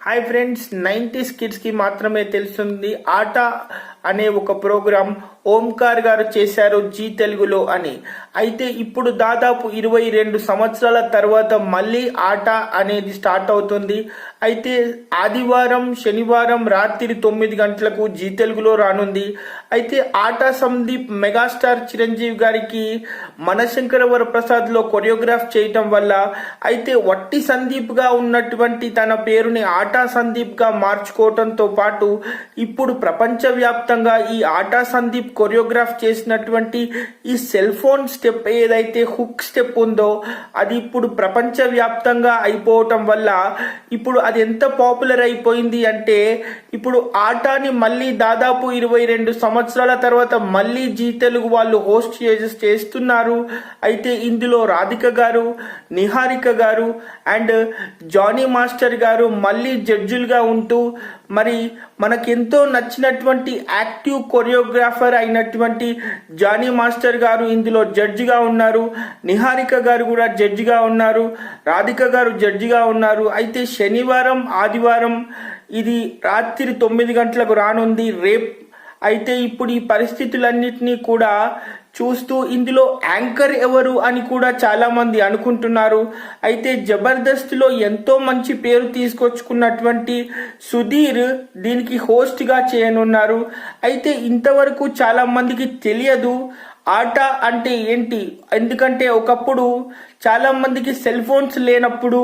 Hi friends, 90s కిడ్స్కి మాత్రమే తెలుస్తుంది ఆట అనే ఒక ప్రోగ్రాం ఓంకార్ గారు చేశారు జీ తెలుగులో అని. అయితే ఇప్పుడు దాదాపు 22 సంవత్సరాల తర్వాత మళ్ళీ ఆట అనేది స్టార్ట్ అవుతుంది. అయితే ఆదివారం శనివారం రాత్రి 9 గంటలకు జీ తెలుగులో రానుంది. అయితే ఆట సందీప్ మెగాస్టార్ చిరంజీవి గారికి మనశంకర వరప్రసాద్లో కొరియోగ్రాఫ్ చేయటం వల్ల అయితే వట్టి సందీప్గా ఉన్నటువంటి తన పేరుని ఆటా సందీప్గా మార్చుకోవటంతో పాటు ఇప్పుడు ప్రపంచవ్యాప్తంగా ఈ ఆటా సందీప్ కొరియోగ్రాఫ్ చేసినటువంటి ఈ సెల్ ఫోన్ స్టెప్ ఏదైతే హుక్ స్టెప్ ఉందో అది ఇప్పుడు ప్రపంచవ్యాప్తంగా అయిపోవటం వల్ల ఇప్పుడు అది ఎంత పాపులర్ అయిపోయింది అంటే ఇప్పుడు ఆటాని మళ్ళీ దాదాపు 22 సంవత్సరాల తర్వాత మళ్ళీ జీ తెలుగు వాళ్ళు హోస్ట్ చేస్తున్నారు. అయితే ఇందులో రాధిక గారు, నిహారిక గారు అండ్ జానీ మాస్టర్ గారు మళ్ళీ జడ్జులుగా ఉంటూ మరి మనకెంతో నచ్చినటువంటి యాక్టివ్ కొరియోగ్రాఫర్ అయినటువంటి జానీ మాస్టర్ గారు ఇందులో జడ్జిగా ఉన్నారు. నిహారిక గారు కూడా జడ్జిగా ఉన్నారు. రాధిక గారు జడ్జిగా ఉన్నారు. అయితే శనివారం ఆదివారం ఇది రాత్రి 9 గంటలకు రానుంది రేప్. అయితే ఇప్పుడు ఈ పరిస్థితులన్నిటినీ కూడా చూస్తూ ఇందులో యాంకర్ ఎవరు అని కూడా చాలా మంది అనుకుంటున్నారు. అయితే జబర్దస్త్లో ఎంతో మంచి పేరు తీసుకొచ్చుకున్నటువంటి సుధీర్ దీనికి హోస్ట్గా చేయనున్నారు. అయితే ఇంతవరకు చాలా మందికి తెలియదు ఆట అంటే ఏంటి. ఎందుకంటే ఒకప్పుడు చాలా మందికి సెల్ ఫోన్స్ లేనప్పుడు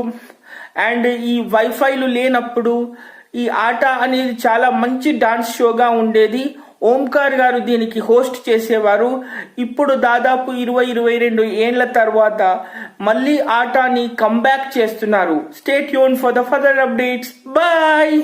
అండ్ ఈ వైఫైలు లేనప్పుడు ఈ ఆట అనేది చాలా మంచి డాన్స్ షోగా ఉండేది. ఓంకార్ గారు దీనికి హోస్ట్ చేసేవారు. ఇప్పుడు దాదాపు 22 ఏళ్ల తర్వాత మళ్ళీ ఆటాని కంబ్యాక్ చేస్తున్నారు. Stay tune for the further updates. Bye.